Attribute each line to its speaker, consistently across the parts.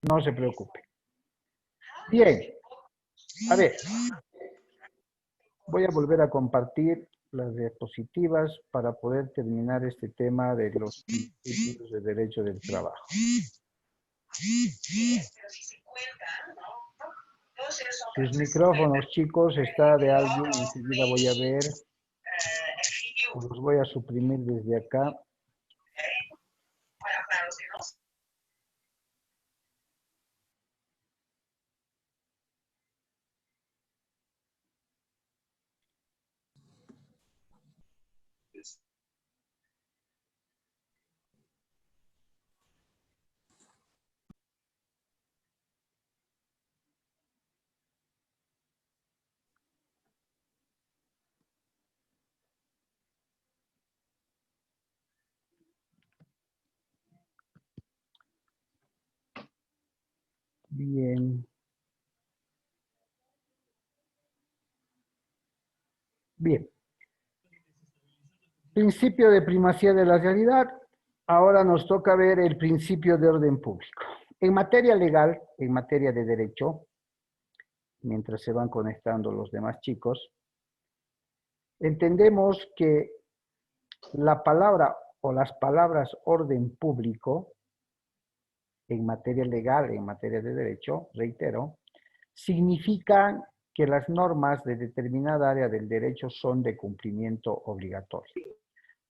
Speaker 1: No se preocupe. Bien, a ver, voy a volver a compartir las diapositivas para poder terminar este tema de los principios de derecho del trabajo. Sus micrófonos, chicos, está de alguien, enseguida voy a ver, los voy a suprimir desde acá. Bien. Bien. Principio de primacía de la realidad. Ahora nos toca ver el principio de orden público. En materia legal, en materia de derecho, mientras se van conectando los demás chicos, entendemos que la palabra o las palabras orden público, en materia legal, en materia de derecho, reitero, significan que las normas de determinada área del derecho son de cumplimiento obligatorio.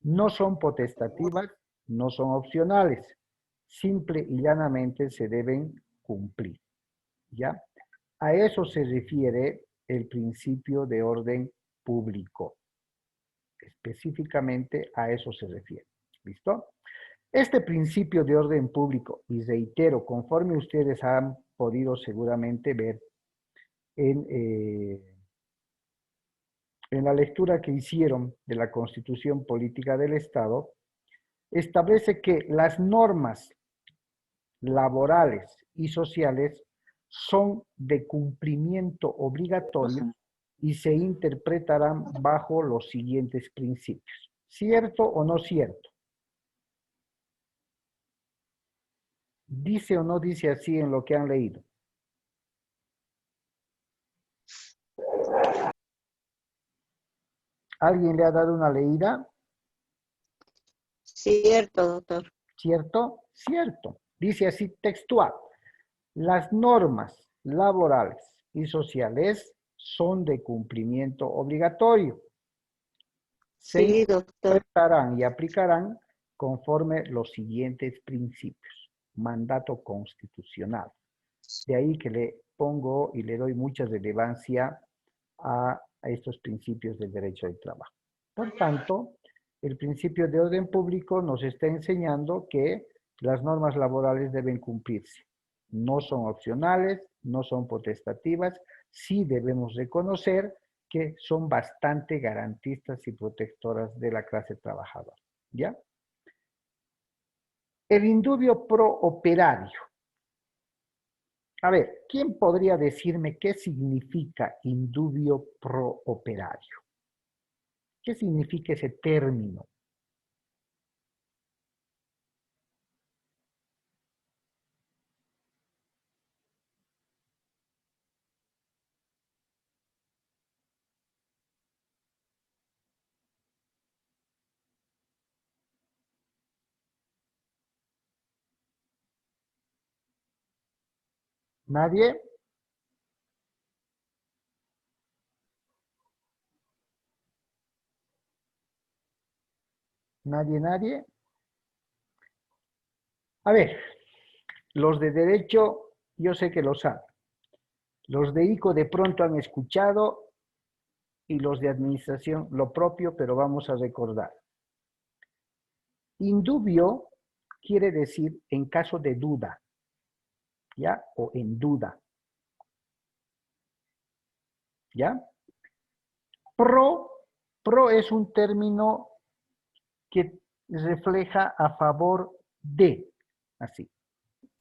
Speaker 1: No son potestativas, no son opcionales, simple y llanamente se deben cumplir. ¿Ya? A eso se refiere el principio de orden público. Específicamente a eso se refiere. ¿Listo? Este principio de orden público, y reitero, conforme ustedes han podido seguramente ver en la lectura que hicieron de la Constitución Política del Estado, establece que las normas laborales y sociales son de cumplimiento obligatorio y se interpretarán bajo los siguientes principios. ¿Cierto o no cierto? ¿Dice o no dice así en lo que han leído? ¿Alguien le ha dado una leída?
Speaker 2: Cierto, doctor.
Speaker 1: ¿Cierto? Cierto. Dice así textual. Las normas laborales y sociales son de cumplimiento obligatorio. Se
Speaker 2: Sí, doctor.
Speaker 1: interpretarán y aplicarán conforme los siguientes principios. Mandato constitucional. De ahí que le pongo y le doy mucha relevancia a estos principios del derecho del trabajo. Por tanto, el principio de orden público nos está enseñando que las normas laborales deben cumplirse. No son opcionales, no son potestativas, sí debemos reconocer que son bastante garantistas y protectoras de la clase trabajadora. ¿Ya? El indubio pro operario. A ver, ¿quién podría decirme qué significa indubio pro operario? ¿Qué significa ese término? ¿Nadie? ¿Nadie? ¿Nadie? A ver, los de derecho, yo sé que lo saben. Los de ICO de pronto han escuchado y los de administración lo propio, pero vamos a recordar. Indubio quiere decir en caso de duda, ¿ya? O en duda, ¿ya? Pro, pro es un término que refleja a favor de, así,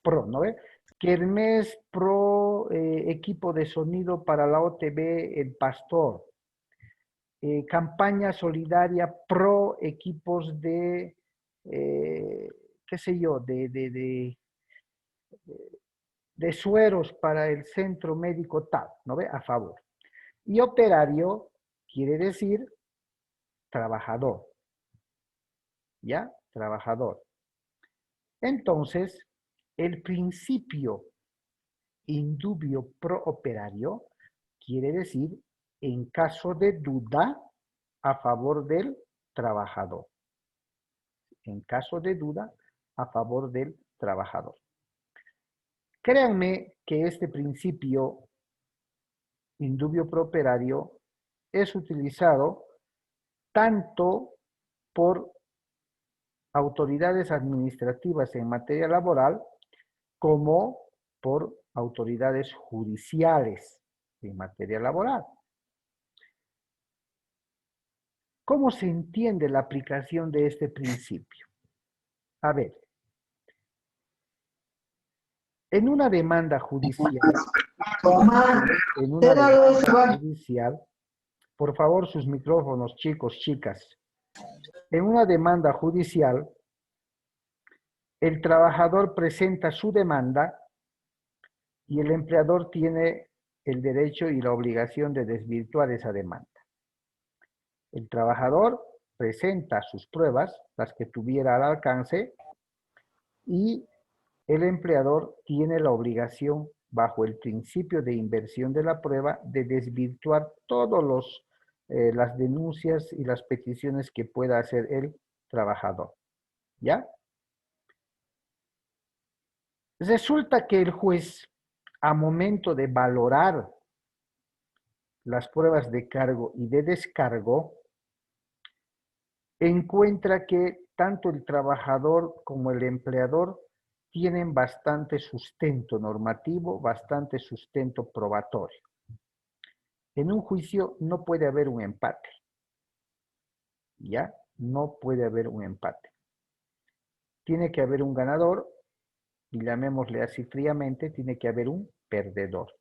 Speaker 1: pro, ¿no ve? Kermés pro equipo de sonido para la OTB El Pastor. Campaña solidaria pro equipos de, qué sé yo, de sueros para el centro médico tal, ¿no ve? A favor. Y operario quiere decir trabajador, ¿ya? Trabajador. Entonces, el principio indubio pro operario quiere decir en caso de duda a favor del trabajador. En caso de duda a favor del trabajador. Créanme que este principio indubio pro operario es utilizado tanto por autoridades administrativas en materia laboral como por autoridades judiciales en materia laboral. ¿Cómo se entiende la aplicación de este principio? A ver, en una demanda judicial, por favor sus micrófonos, chicos, chicas. En una demanda judicial, el trabajador presenta su demanda y el empleador tiene el derecho y la obligación de desvirtuar esa demanda. El trabajador presenta sus pruebas, las que tuviera al alcance, y el empleador tiene la obligación, bajo el principio de inversión de la prueba, de desvirtuar todas las denuncias y las peticiones que pueda hacer el trabajador. ¿Ya? Resulta que el juez, a momento de valorar las pruebas de cargo y de descargo, encuentra que tanto el trabajador como el empleador tienen bastante sustento normativo, bastante sustento probatorio. En un juicio no puede haber un empate. ¿Ya? No puede haber un empate. Tiene que haber un ganador, y llamémosle así fríamente, tiene que haber un perdedor.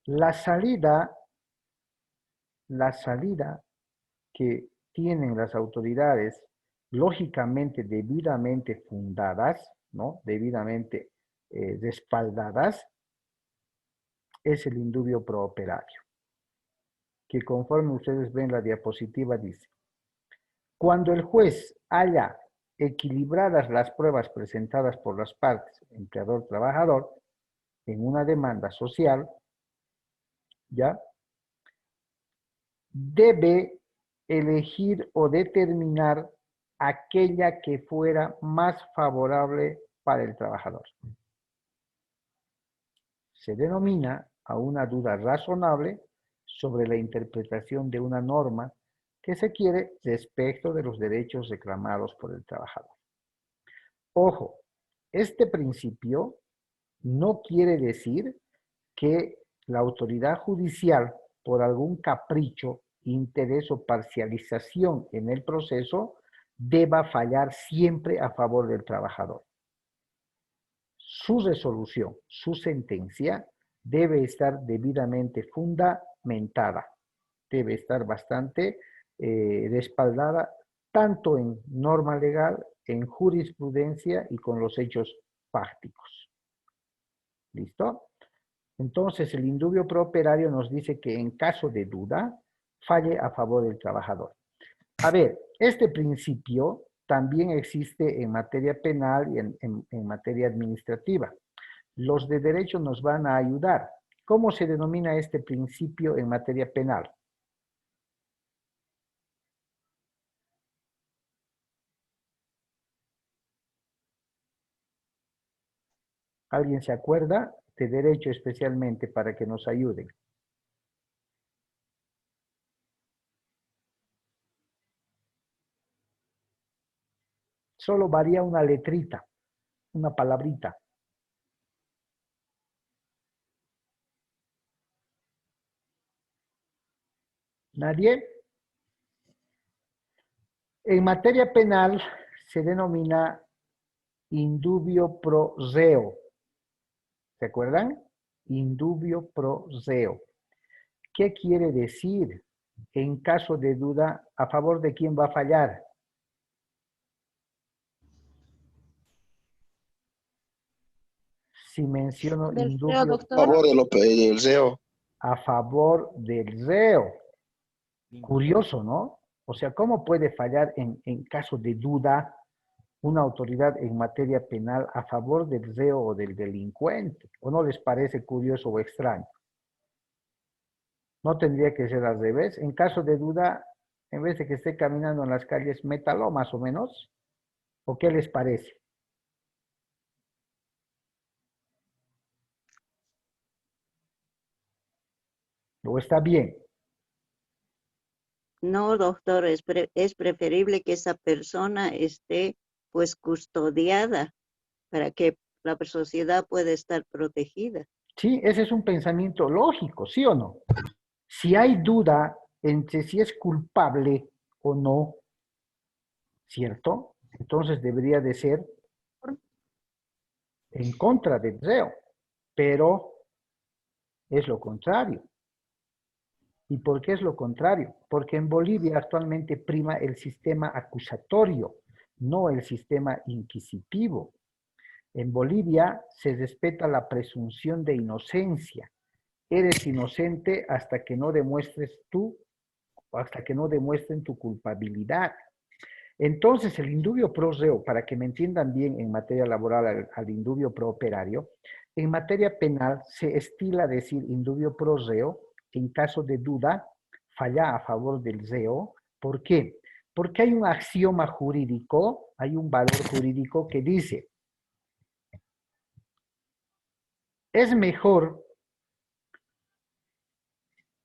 Speaker 1: La salida que tienen las autoridades, lógicamente debidamente fundadas, ¿no? Debidamente respaldadas, es el indubio pro operario, que conforme ustedes ven la diapositiva dice: cuando el juez haya equilibradas las pruebas presentadas por las partes, empleador-trabajador, en una demanda social, ¿ya? Debe elegir o determinar aquella que fuera más favorable para el trabajador. Se denomina a una duda razonable sobre la interpretación de una norma que se quiere respecto de los derechos reclamados por el trabajador. Ojo, este principio no quiere decir que la autoridad judicial, por algún capricho, interés o parcialización en el proceso, deba fallar siempre a favor del trabajador. Su resolución, su sentencia, debe estar debidamente fundamentada, debe estar bastante respaldada tanto en norma legal, en jurisprudencia y con los hechos fácticos. ¿Listo? Entonces, el indubio pro operario nos dice que en caso de duda, falle a favor del trabajador. A ver, este principio también existe en materia penal y en materia administrativa. Los de derecho nos van a ayudar. ¿Cómo se denomina este principio en materia penal? ¿Alguien se acuerda? De derecho especialmente, para que nos ayuden. Solo varía una letrita, una palabrita. ¿Nadie? En materia penal se denomina indubio pro reo. ¿Se acuerdan? Indubio pro reo. ¿Qué quiere decir? En caso de duda, ¿a favor de quién va a fallar? Si menciono
Speaker 2: Del reo,
Speaker 1: indubio
Speaker 3: A
Speaker 2: doctor.
Speaker 3: favor del reo.
Speaker 1: a favor del reo. Curioso, ¿no? O sea, ¿cómo puede fallar en caso de duda una autoridad en materia penal a favor del reo o del delincuente? ¿O no les parece curioso o extraño? ¿No tendría que ser al revés? En caso de duda, en vez de que esté caminando en las calles, métalo más o menos. ¿O qué les parece? ¿O está bien?
Speaker 4: No, doctor, es preferible que esa persona esté pues custodiada para que la sociedad pueda estar protegida.
Speaker 1: Sí, ese es un pensamiento lógico, ¿sí o no? Si hay duda entre si es culpable o no, ¿cierto? Entonces debería de ser en contra del reo, pero es lo contrario. ¿Y por qué es lo contrario? Porque en Bolivia actualmente prima el sistema acusatorio, no el sistema inquisitivo. En Bolivia se respeta la presunción de inocencia. Eres inocente hasta que no demuestres tú, hasta que no demuestren tu culpabilidad. Entonces, el indubio pro reo, para que me entiendan bien en materia laboral al indubio pro operario, en materia penal se estila decir indubio pro reo en caso de duda, falla a favor del reo. ¿Por qué? Porque hay un axioma jurídico, hay un valor jurídico que dice, es mejor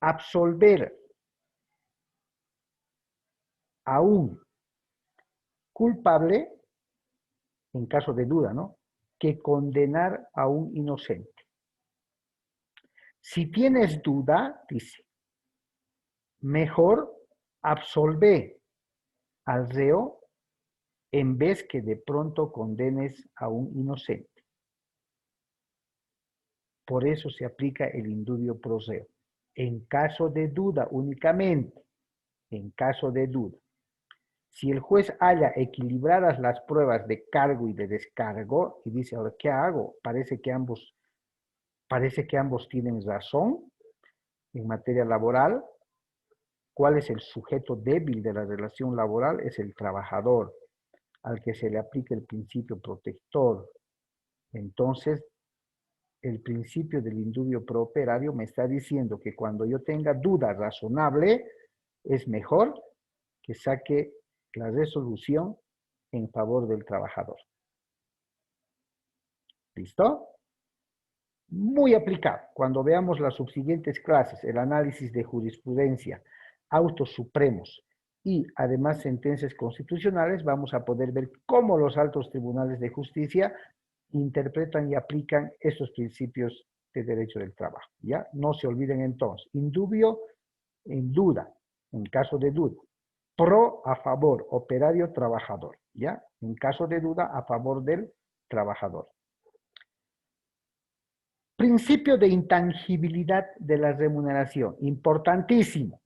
Speaker 1: absolver a un culpable, en caso de duda, ¿no?, que condenar a un inocente. Si tienes duda, dice, mejor absolver al reo en vez que de pronto condenes a un inocente. Por eso se aplica el indubio pro reo. En caso de duda únicamente, en caso de duda. Si el juez halla equilibradas las pruebas de cargo y de descargo y dice, ahora, ¿qué hago? Parece que ambos tienen razón en materia laboral. ¿Cuál es el sujeto débil de la relación laboral? Es el trabajador, al que se le aplica el principio protector. Entonces, el principio del indubio pro operario me está diciendo que cuando yo tenga duda razonable, es mejor que saque la resolución en favor del trabajador. ¿Listo? Muy aplicado. Cuando veamos las subsiguientes clases, el análisis de jurisprudencia, autos supremos y además sentencias constitucionales, vamos a poder ver cómo los altos tribunales de justicia interpretan y aplican estos principios de derecho del trabajo. ¿Ya? No se olviden entonces, indubio en duda, en caso de duda, pro a favor, operario trabajador, ¿ya? En caso de duda, a favor del trabajador. Principio de intangibilidad de la remuneración, importantísimo.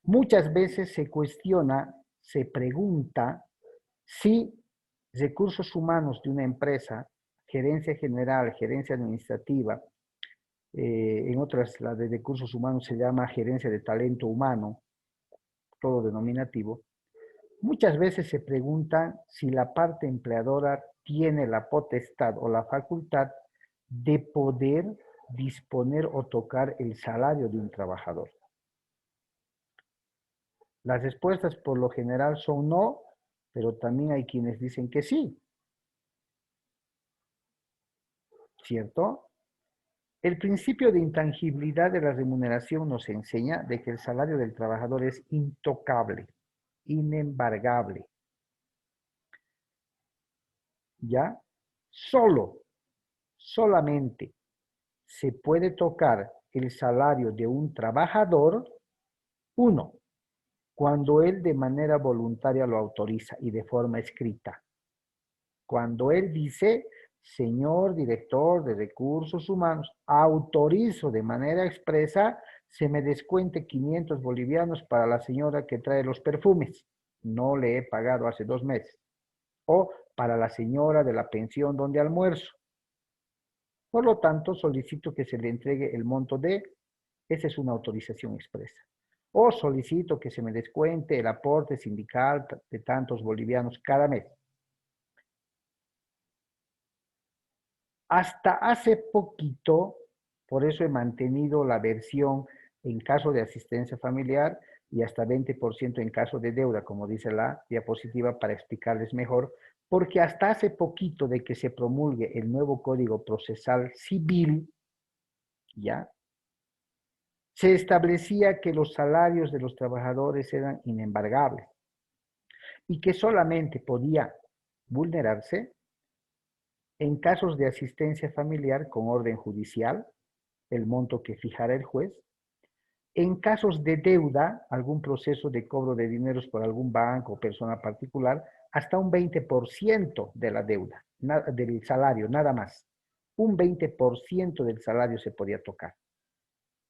Speaker 1: Muchas veces se cuestiona, se pregunta si recursos humanos de una empresa, gerencia general, gerencia administrativa, en otras, la de recursos humanos se llama gerencia de talento humano, todo denominativo, muchas veces se pregunta si la parte empleadora tiene la potestad o la facultad de poder disponer o tocar el salario de un trabajador. Las respuestas por lo general son no, pero también hay quienes dicen que sí. ¿Cierto? El principio de intangibilidad de la remuneración nos enseña de que el salario del trabajador es intocable, inembargable. ¿Ya? Solamente se puede tocar el salario de un trabajador, uno, cuando él de manera voluntaria lo autoriza y de forma escrita. Cuando él dice, señor director de recursos humanos, autorizo de manera expresa, se me descuente 500 bolivianos para la señora que trae los perfumes. No le he pagado hace 2 meses. O para la señora de la pensión donde almuerzo. Por lo tanto, solicito que se le entregue el monto de, esa es una autorización expresa. O solicito que se me descuente el aporte sindical de tantos bolivianos cada mes. Hasta hace poquito, por eso he mantenido la versión en caso de asistencia familiar y hasta 20% en caso de deuda, como dice la diapositiva, para explicarles mejor, porque hasta hace poquito de que se promulgue el nuevo Código Procesal Civil, ¿ya? Se establecía que los salarios de los trabajadores eran inembargables y que solamente podía vulnerarse en casos de asistencia familiar con orden judicial, el monto que fijara el juez, en casos de deuda, algún proceso de cobro de dineros por algún banco o persona particular, hasta un 20% de la deuda, del salario, nada más. Un 20% del salario se podía tocar.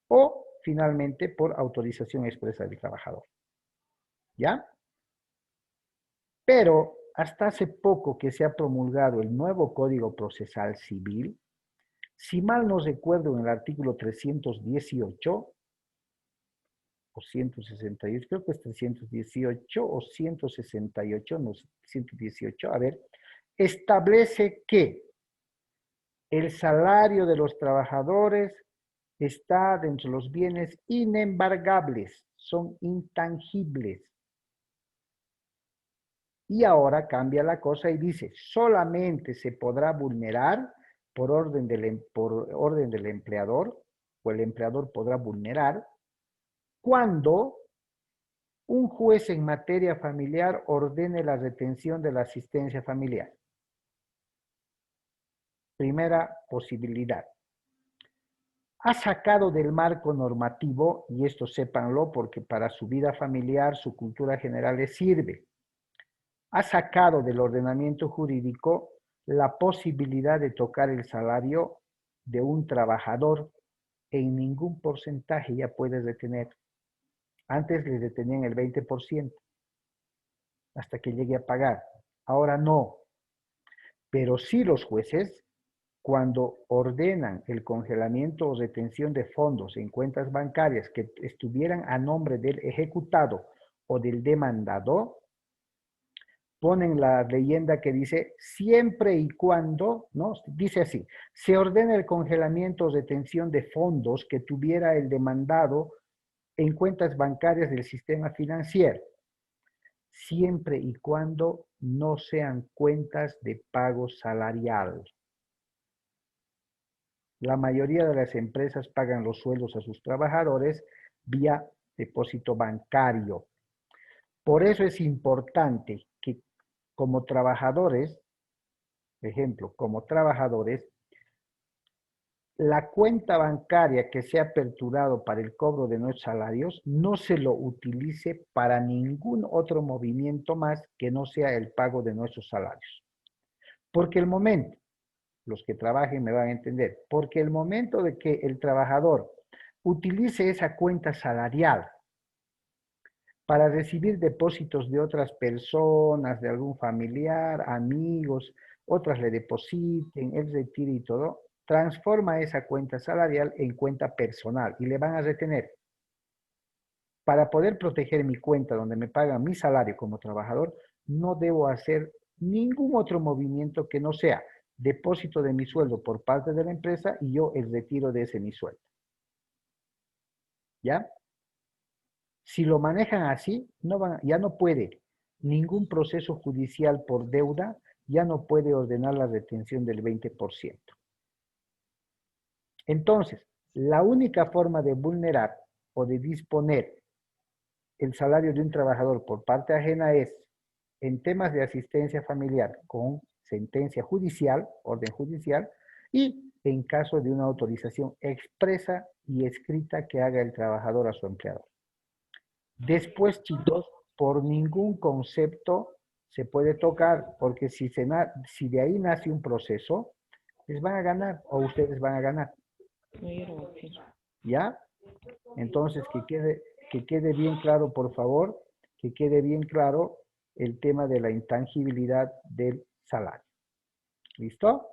Speaker 1: O, finalmente, por autorización expresa del trabajador. ¿Ya? Pero hasta hace poco que se ha promulgado el nuevo Código Procesal Civil, si mal no recuerdo, en el artículo 318 o 168, creo que es 318 o 168, no, 118, a ver, establece que el salario de los trabajadores está dentro de los bienes inembargables, son intangibles. Y ahora cambia la cosa y dice, solamente se podrá vulnerar por orden del empleador, o el empleador podrá vulnerar, cuando un juez en materia familiar ordene la retención de la asistencia familiar. Primera posibilidad. Ha sacado del marco normativo, y esto sépanlo porque para su vida familiar, su cultura general les sirve, ha sacado del ordenamiento jurídico la posibilidad de tocar el salario de un trabajador en ningún porcentaje ya puede retener. Antes le detenían el 20% hasta que llegue a pagar. Ahora no. Pero sí los jueces, cuando ordenan el congelamiento o retención de fondos en cuentas bancarias que estuvieran a nombre del ejecutado o del demandado, ponen la leyenda que dice siempre y cuando, ¿no? Dice así, se ordena el congelamiento o retención de fondos que tuviera el demandado en cuentas bancarias del sistema financiero, siempre y cuando no sean cuentas de pago salarial. La mayoría de las empresas pagan los sueldos a sus trabajadores vía depósito bancario. Por eso es importante que como trabajadores, por ejemplo, como trabajadores, la cuenta bancaria que se ha aperturado para el cobro de nuestros salarios no se lo utilice para ningún otro movimiento más que no sea el pago de nuestros salarios. Porque el momento, los que trabajen me van a entender, porque el momento de que el trabajador utilice esa cuenta salarial para recibir depósitos de otras personas, de algún familiar, amigos, otras le depositen, él retire y todo, transforma esa cuenta salarial en cuenta personal y le van a retener. Para poder proteger mi cuenta donde me pagan mi salario como trabajador, no debo hacer ningún otro movimiento que no sea depósito de mi sueldo por parte de la empresa y yo el retiro de ese mi sueldo. ¿Ya? Si lo manejan así, ya no puede ningún proceso judicial por deuda, ya no puede ordenar la retención del 20%. Entonces, la única forma de vulnerar o de disponer el salario de un trabajador por parte ajena es en temas de asistencia familiar con sentencia judicial, orden judicial, y en caso de una autorización expresa y escrita que haga el trabajador a su empleador. Después, chicos, por ningún concepto se puede tocar, porque si de ahí nace un proceso, les van a ganar o ustedes van a ganar. ¿Ya? Entonces, que quede bien claro, por favor, que quede bien claro el tema de la intangibilidad del salario. ¿Listo?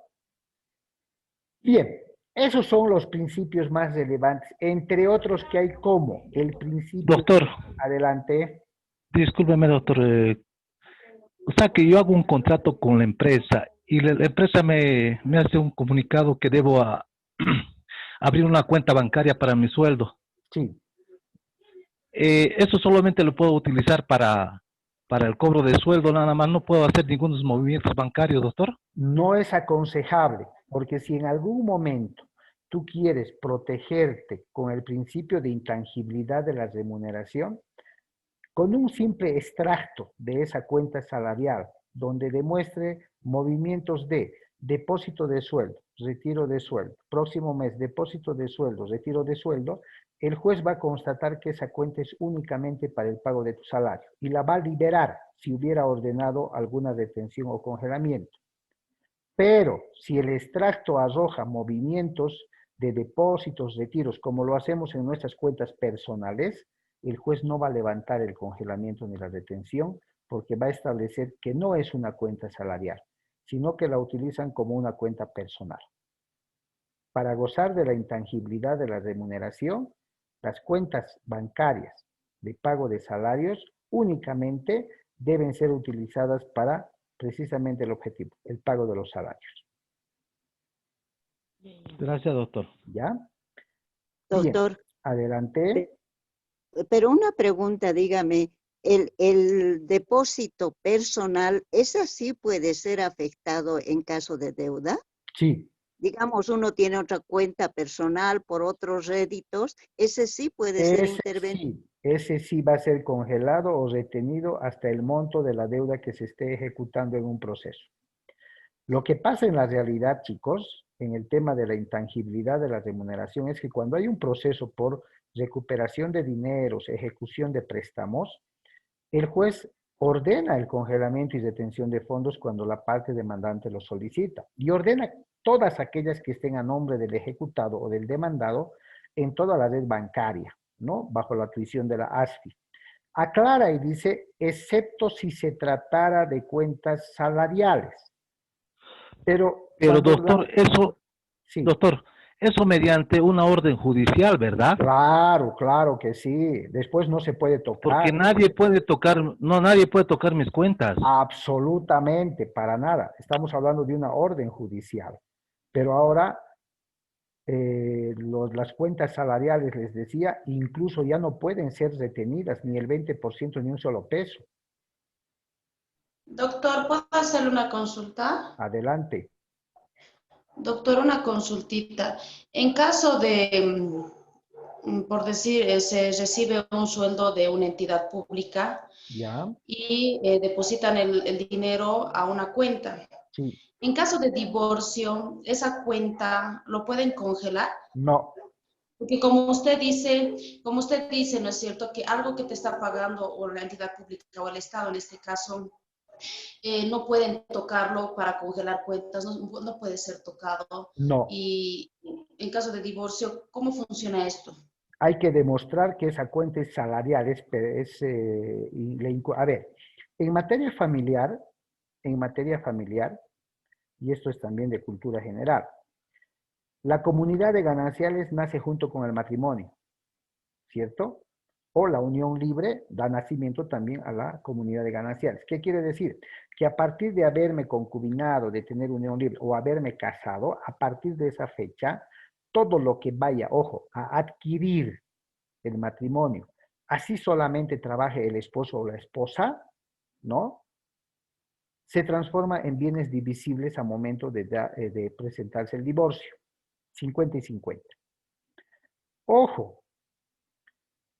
Speaker 1: Bien. Esos son los principios más relevantes, entre otros que hay como el principio,
Speaker 2: Doctor,
Speaker 1: adelante,
Speaker 2: discúlpeme, doctor. O sea que yo hago un contrato con la empresa y la empresa me hace un comunicado que debo abrir una cuenta bancaria para mi sueldo.
Speaker 1: sí.
Speaker 2: Eso solamente lo puedo utilizar para el cobro de sueldo, nada más. No puedo hacer ningunos movimientos bancarios, doctor.
Speaker 1: No es aconsejable, porque si en algún momento tú quieres protegerte con el principio de intangibilidad de la remuneración, con un simple extracto de esa cuenta salarial, donde demuestre movimientos de depósito de sueldo, retiro de sueldo, próximo mes, depósito de sueldo, retiro de sueldo, el juez va a constatar que esa cuenta es únicamente para el pago de tu salario y la va a liberar si hubiera ordenado alguna detención o congelamiento. Pero si el extracto arroja movimientos de depósitos, retiros, como lo hacemos en nuestras cuentas personales, el juez no va a levantar el congelamiento ni la detención porque va a establecer que no es una cuenta salarial, sino que la utilizan como una cuenta personal. Para gozar de la intangibilidad de la remuneración, las cuentas bancarias de pago de salarios únicamente deben ser utilizadas para precisamente el objetivo, el pago de los salarios.
Speaker 2: Gracias, doctor.
Speaker 1: ¿Ya? Bien,
Speaker 4: Doctor,
Speaker 1: adelante.
Speaker 4: pero una pregunta, dígame, el depósito personal, ¿ese sí puede ser afectado en caso de deuda?
Speaker 1: Sí,
Speaker 4: Digamos, uno tiene otra cuenta personal por otros réditos, ese sí puede ser intervenido.
Speaker 1: ese sí va a ser congelado o retenido hasta el monto de la deuda que se esté ejecutando en un proceso. Lo que pasa en la realidad, chicos, en el tema de la intangibilidad de la remuneración es que cuando hay un proceso por recuperación de dineros, ejecución de préstamos, el juez ordena el congelamiento y detención de fondos cuando la parte demandante lo solicita y ordena todas aquellas que estén a nombre del ejecutado o del demandado en toda la red bancaria, ¿no? Bajo la tuición de la ASFI. Aclara y dice, excepto si se tratara de cuentas salariales. Pero
Speaker 2: Pero
Speaker 1: cuando
Speaker 2: doctor, eso,
Speaker 1: sí,
Speaker 2: doctor, eso mediante una orden judicial, ¿verdad?
Speaker 1: claro, claro que sí. Después no se puede
Speaker 2: Porque
Speaker 1: tocar.
Speaker 2: nadie puede tocar, no, nadie puede tocar mis cuentas.
Speaker 1: Absolutamente, para nada. Estamos hablando de una orden judicial. Pero ahora las cuentas salariales, les decía, incluso ya no pueden ser retenidas ni el 20% ni un solo peso.
Speaker 3: Doctor, ¿puedo hacerle una consulta?
Speaker 1: Adelante.
Speaker 3: Doctor, una consultita. En caso de, por decir, se recibe un sueldo de una entidad pública
Speaker 1: ¿Ya?
Speaker 3: y depositan el dinero a una cuenta.
Speaker 1: Sí.
Speaker 3: En caso de divorcio, ¿esa cuenta lo pueden congelar?
Speaker 1: No.
Speaker 3: Porque como usted dice, ¿no es cierto? Que algo que te está pagando o la entidad pública o el Estado en este caso, no pueden tocarlo para congelar cuentas, no puede ser tocado.
Speaker 1: No.
Speaker 3: Y en caso de divorcio, ¿cómo funciona esto?
Speaker 1: Hay que demostrar que esa cuenta es salarial. A ver, en materia familiar, y esto es también de cultura general, la comunidad de gananciales nace junto con el matrimonio, ¿cierto? O la unión libre da nacimiento también a la comunidad de gananciales. ¿Qué quiere decir? Que a partir de haberme concubinado, de tener unión libre o haberme casado, a partir de esa fecha, todo lo que vaya, ojo, a adquirir el matrimonio, así solamente trabaje el esposo o la esposa, ¿no? Se transforma en bienes divisibles a momento de presentarse el divorcio. 50 y 50. Ojo,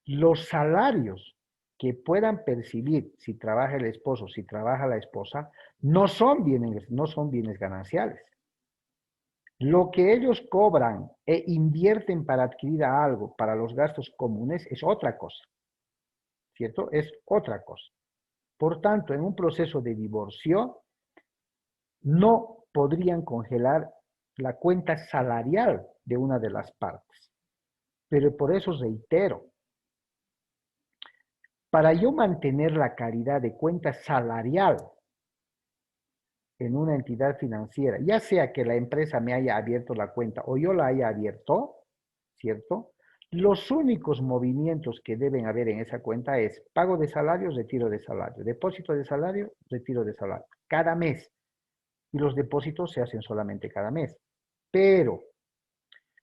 Speaker 1: los salarios que puedan percibir si trabaja el esposo, si trabaja la esposa, no son bienes gananciales. Lo que ellos cobran e invierten para adquirir algo, para los gastos comunes, es otra cosa, ¿cierto? Es otra cosa. Por tanto, en un proceso de divorcio, no podrían congelar la cuenta salarial de una de las partes. Pero por eso reitero, para yo mantener la calidad de cuenta salarial, en una entidad financiera, ya sea que la empresa me haya abierto la cuenta o yo la haya abierto, ¿cierto? Los únicos movimientos que deben haber en esa cuenta es pago de salario, retiro de salario, depósito de salario, retiro de salario, cada mes. Y los depósitos se hacen solamente cada mes. Pero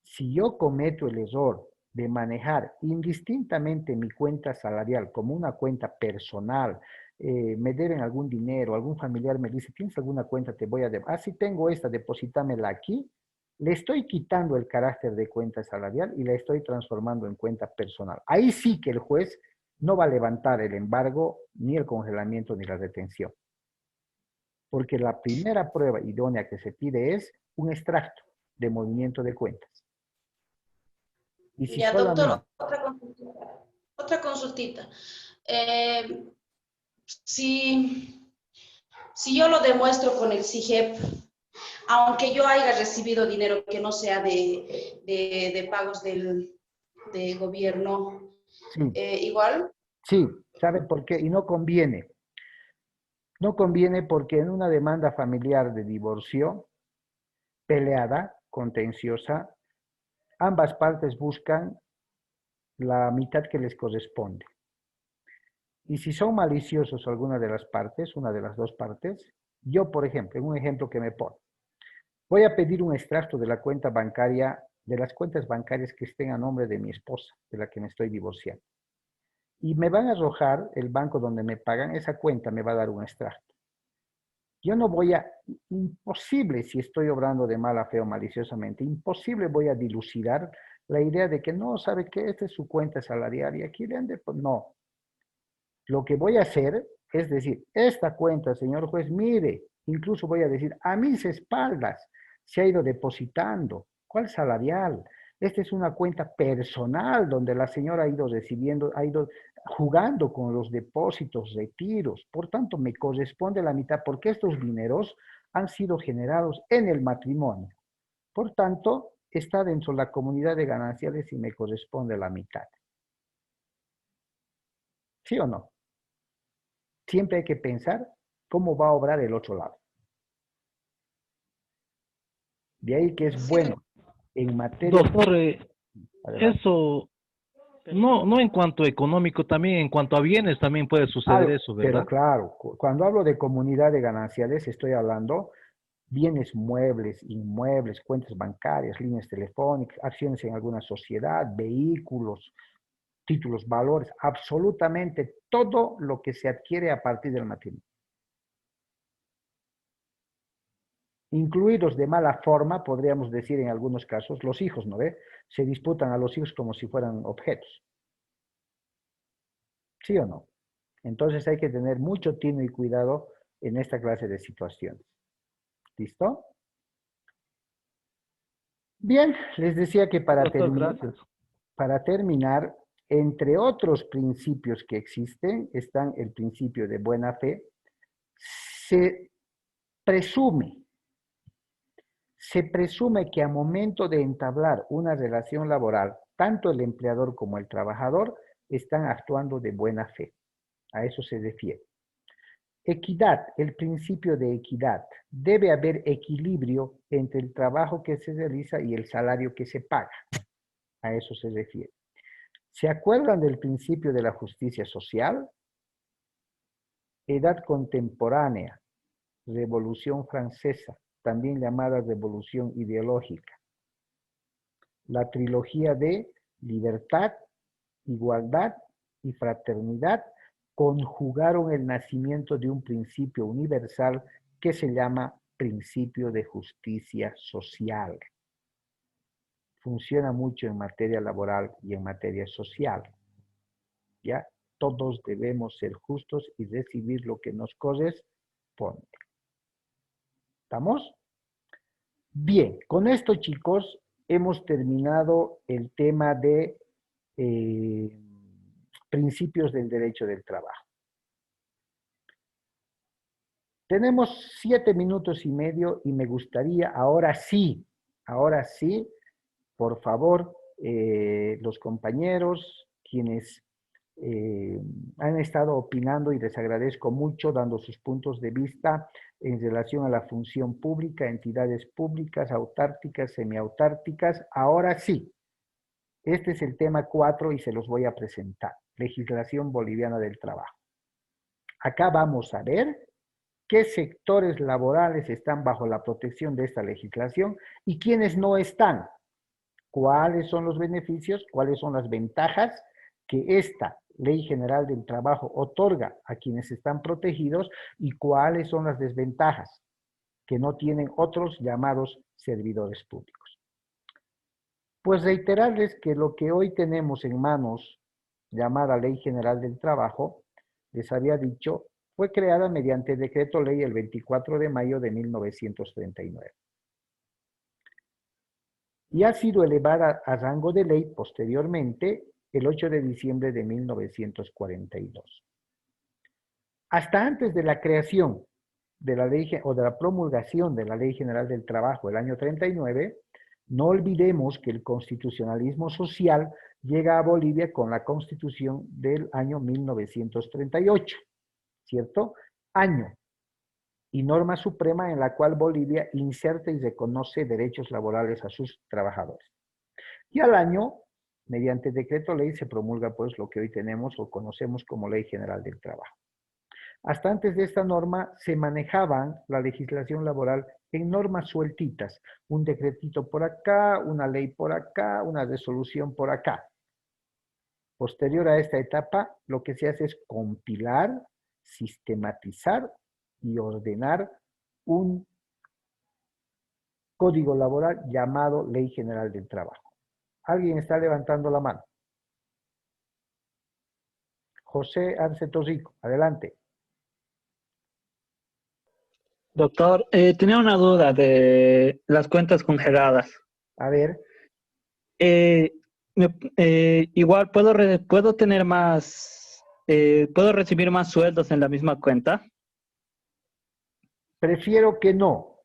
Speaker 1: si yo cometo el error de manejar indistintamente mi cuenta salarial como una cuenta personal, me deben algún dinero, algún familiar me dice, ¿tienes alguna cuenta? Te voy a deber. Ah, sí tengo esta, deposítamela aquí. Le estoy quitando el carácter de cuenta salarial y la estoy transformando en cuenta personal. Ahí sí que el juez no va a levantar el embargo, ni el congelamiento, ni la retención. Porque la primera prueba idónea que se pide es un extracto de movimiento de cuentas. Y si
Speaker 3: Ya,
Speaker 1: solamente...
Speaker 3: doctor, otra consultita. Si, si yo lo demuestro con el CIGEP, aunque yo haya recibido dinero que no sea de pagos de gobierno,
Speaker 1: Sí,
Speaker 3: igual.
Speaker 1: sí, ¿sabe por qué? Y no conviene. No conviene porque en una demanda familiar de divorcio, peleada, contenciosa, ambas partes buscan la mitad que les corresponde. Y si son maliciosos alguna de las partes, una de las dos partes, yo, por ejemplo, en un ejemplo que me pone, voy a pedir un extracto de la cuenta bancaria, de las cuentas bancarias que estén a nombre de mi esposa, de la que me estoy divorciando. Y me van a arrojar el banco donde me pagan, esa cuenta me va a dar un extracto. Yo no voy a, imposible si estoy obrando de mala fe o maliciosamente, imposible voy a dilucidar la idea de que no, sabe que esta es su cuenta salarial y aquí le han de, pues no. Lo que voy a hacer es decir, esta cuenta, señor juez, mire, incluso voy a decir, a mis espaldas se ha ido depositando. ¿Cuál salarial? Esta es una cuenta personal donde la señora ha ido recibiendo, ha ido jugando con los depósitos, retiros. Por tanto, me corresponde la mitad porque estos dineros han sido generados en el matrimonio. Por tanto, está dentro de la comunidad de gananciales y me corresponde la mitad. ¿Sí o no? Siempre hay que pensar cómo va a obrar el otro lado. De ahí que es
Speaker 3: Sí,
Speaker 1: bueno en materia...
Speaker 2: Doctor,
Speaker 1: Adelante.
Speaker 2: eso no en cuanto a económico, también en cuanto a bienes también puede suceder eso,
Speaker 1: Pero
Speaker 2: ¿verdad?
Speaker 1: claro, cuando hablo de comunidad de gananciales, estoy hablando bienes muebles, inmuebles, cuentas bancarias, líneas telefónicas, acciones en alguna sociedad, vehículos, títulos, valores, absolutamente todo lo que se adquiere a partir del matrimonio. Incluidos de mala forma, podríamos decir en algunos casos, los hijos, ¿no ve? Se disputan a los hijos como si fueran objetos. ¿Sí o no? Entonces hay que tener mucho tino y cuidado en esta clase de situaciones. ¿Listo? Bien, les decía que
Speaker 2: Doctor, gracias.
Speaker 1: para terminar, entre otros principios que existen, están el principio de buena fe. Se presume, se presume que a momento de entablar una relación laboral, tanto el empleador como el trabajador están actuando de buena fe. A eso se refiere. Equidad, el principio de equidad. Debe haber equilibrio entre el trabajo que se realiza y el salario que se paga. A eso se refiere. ¿Se acuerdan del principio de la justicia social? Edad contemporánea, Revolución Francesa, también llamada Revolución Ideológica. La trilogía de libertad, igualdad y fraternidad conjugaron el nacimiento de un principio universal que se llama principio de justicia social. Funciona mucho en materia laboral y en materia social. ¿Ya? Todos debemos ser justos y recibir lo que nos corresponde. ¿Estamos? Bien, con esto, chicos, hemos terminado el tema de principios del derecho del trabajo. Tenemos 7 minutos y medio y me gustaría, ahora sí, por favor, los compañeros, quienes han estado opinando y les agradezco mucho dando sus puntos de vista en relación a la función pública, entidades públicas, autárquicas, semiautárquicas. Ahora sí, este es el tema 4 y se los voy a presentar. Legislación boliviana del trabajo. Acá vamos a ver qué sectores laborales están bajo la protección de esta legislación y quiénes no están. ¿Cuáles son los beneficios? ¿Cuáles son las ventajas que esta Ley General del Trabajo otorga a quienes están protegidos y cuáles son las desventajas que no tienen otros llamados servidores públicos? Pues reiterarles que lo que hoy tenemos en manos, llamada Ley General del Trabajo, les había dicho, fue creada mediante decreto ley el 24 de mayo de 1939. Y ha sido elevada a rango de ley posteriormente el 8 de diciembre de 1942. Hasta antes de la creación de la ley o de la promulgación de la Ley General del Trabajo el año 39, no olvidemos que el constitucionalismo social llega a Bolivia con la Constitución del año 1938, ¿cierto? Año y norma suprema en la cual Bolivia inserta y reconoce derechos laborales a sus trabajadores. Y al año, mediante decreto ley, se promulga pues lo que hoy tenemos o conocemos como Ley General del Trabajo. Hasta antes de esta norma se manejaban la legislación laboral en normas sueltitas, un decretito por acá, una ley por acá, una resolución por acá. Posterior a esta etapa, lo que se hace es compilar, sistematizar y ordenar un código laboral llamado Ley General del Trabajo. ¿Alguien está levantando la mano? José Arce Torrico, adelante.
Speaker 5: Doctor, tenía una duda de las cuentas congeladas.
Speaker 1: A ver,
Speaker 5: Igual puedo tener más, puedo recibir más sueldos en la misma cuenta.
Speaker 1: prefiero que no.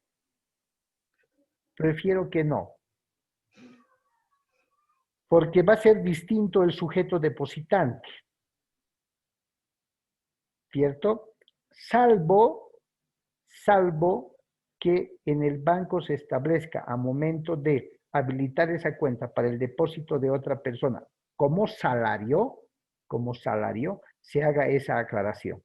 Speaker 1: Prefiero que no. Porque va a ser distinto el sujeto depositante. ¿Cierto? Salvo que en el banco se establezca a momento de habilitar esa cuenta para el depósito de otra persona como salario, se haga esa aclaración.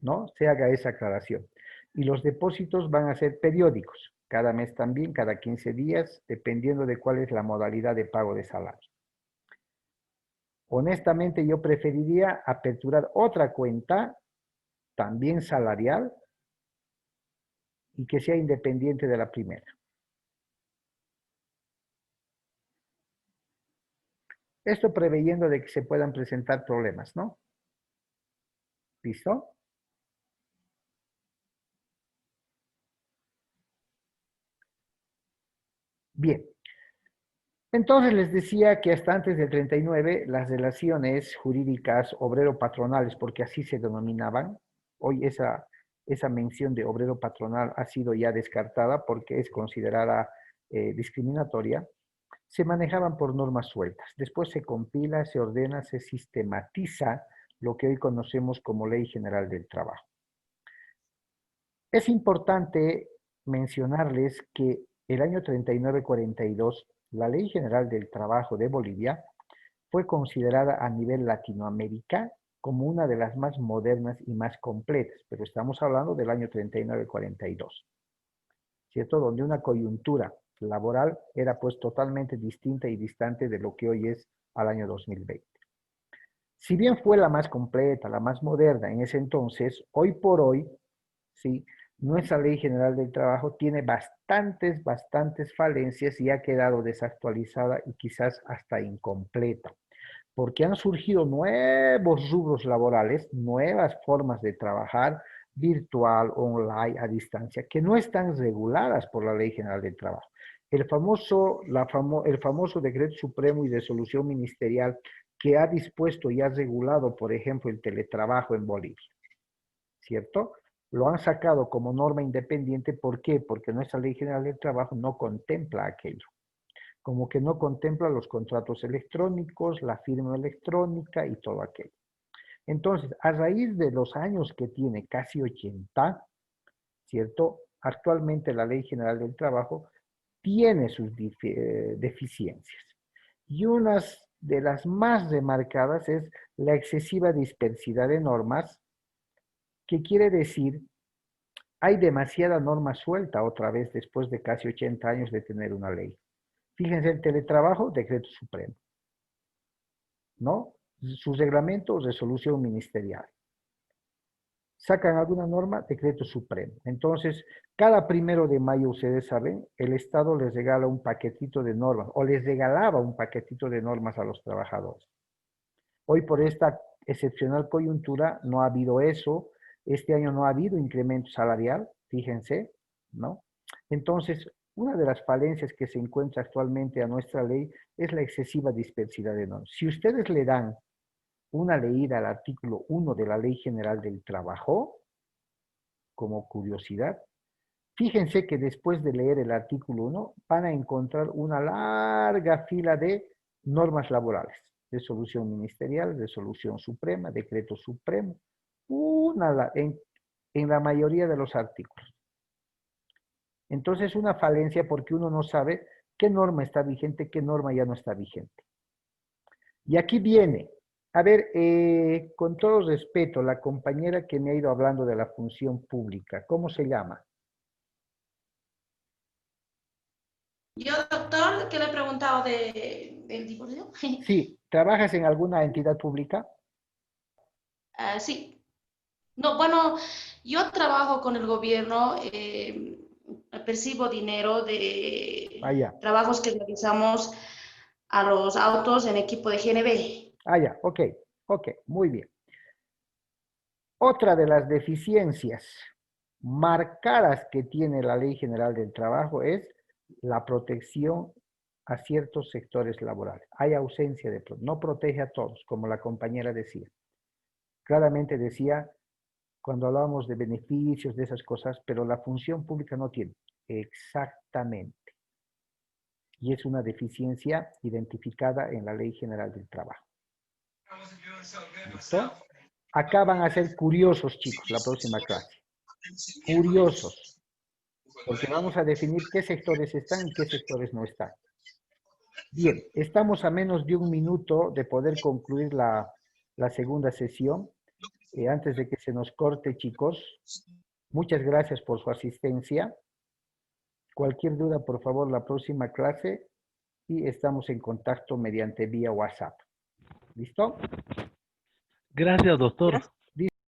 Speaker 1: ¿No? Se haga esa aclaración. Y los depósitos van a ser periódicos, cada mes también, cada 15 días, dependiendo de cuál es la modalidad de pago de salario. Honestamente, yo preferiría aperturar otra cuenta, también salarial, y que sea independiente de la primera. Esto preveyendo de que se puedan presentar problemas, ¿no? ¿Listo? Bien. Entonces les decía que hasta antes del 39 las relaciones jurídicas obrero-patronales, porque así se denominaban, hoy esa mención de obrero-patronal ha sido ya descartada porque es considerada discriminatoria, se manejaban por normas sueltas. Después se compila, se ordena, se sistematiza lo que hoy conocemos como Ley General del Trabajo. Es importante mencionarles que el año 39-42, la Ley General del Trabajo de Bolivia fue considerada a nivel Latinoamérica como una de las más modernas y más completas, pero estamos hablando del año 39-42, ¿cierto? Donde una coyuntura laboral era pues totalmente distinta y distante de lo que hoy es al año 2020. Si bien fue la más completa, la más moderna en ese entonces, hoy por hoy, ¿sí?, nuestra Ley General del Trabajo tiene bastantes falencias y ha quedado desactualizada y quizás hasta incompleta, porque han surgido nuevos rubros laborales, nuevas formas de trabajar, virtual, online, a distancia, que no están reguladas por la Ley General del Trabajo. El famoso Decreto Supremo y Resolución Ministerial que ha dispuesto y ha regulado, por ejemplo, el teletrabajo en Bolivia, ¿cierto? Lo han sacado como norma independiente. ¿Por qué? Porque nuestra Ley General del Trabajo no contempla aquello. como que no contempla los contratos electrónicos, la firma electrónica y todo aquello. Entonces, a raíz de los años que tiene, casi 80, ¿cierto? Actualmente la Ley General del Trabajo tiene sus deficiencias. Y una de las más remarcadas es la excesiva dispersidad de normas, que quiere decir, hay demasiada norma suelta otra vez después de casi 80 años de tener una ley. Fíjense, el teletrabajo, decreto supremo, ¿no? Su reglamento, resolución ministerial. Sacan alguna norma, decreto supremo. Entonces, cada 1 de mayo, ustedes saben, el Estado les regala un paquetito de normas, o les regalaba un paquetito de normas a los trabajadores. Hoy, por esta excepcional coyuntura, no ha habido eso. Este año no ha habido incremento salarial, fíjense, ¿no? Entonces, una de las falencias que se encuentra actualmente a nuestra ley es la excesiva dispersidad de normas. Si ustedes le dan una leída al artículo 1 de la Ley General del Trabajo, como curiosidad, fíjense que después de leer el artículo 1 van a encontrar una larga fila de normas laborales. Resolución ministerial, resolución suprema, decreto supremo, en la mayoría de los artículos. Entonces, una falencia porque uno no sabe qué norma está vigente, qué norma ya no está vigente. Y aquí viene, a ver, con todo respeto, la compañera que me ha ido hablando de la función pública, ¿cómo se llama?
Speaker 3: Yo, doctor, que le he preguntado del divorcio.
Speaker 1: Sí, ¿trabajas en alguna entidad pública?
Speaker 3: Sí. No, bueno, yo trabajo con el gobierno, percibo dinero de
Speaker 1: Ah, ya.
Speaker 3: trabajos que realizamos a los autos en equipo de GNB.
Speaker 1: Ah, ya, ok, muy bien. Otra de las deficiencias marcadas que tiene la Ley General del Trabajo es la protección a ciertos sectores laborales. Hay ausencia de, no protege a todos, como la compañera decía. Claramente decía, cuando hablábamos de beneficios, de esas cosas, pero la función pública no tiene. Exactamente. Y es una deficiencia identificada en la Ley General del Trabajo. ¿Listo? Acá van a ser curiosos, chicos, la próxima clase. Curiosos. Porque vamos a definir qué sectores están y qué sectores no están. Bien, estamos a menos de 1 minuto de poder concluir la segunda sesión. Antes de que se nos corte, chicos, muchas gracias por su asistencia. Cualquier duda, por favor, la próxima clase y estamos en contacto mediante vía WhatsApp. ¿Listo?
Speaker 2: Gracias, doctor.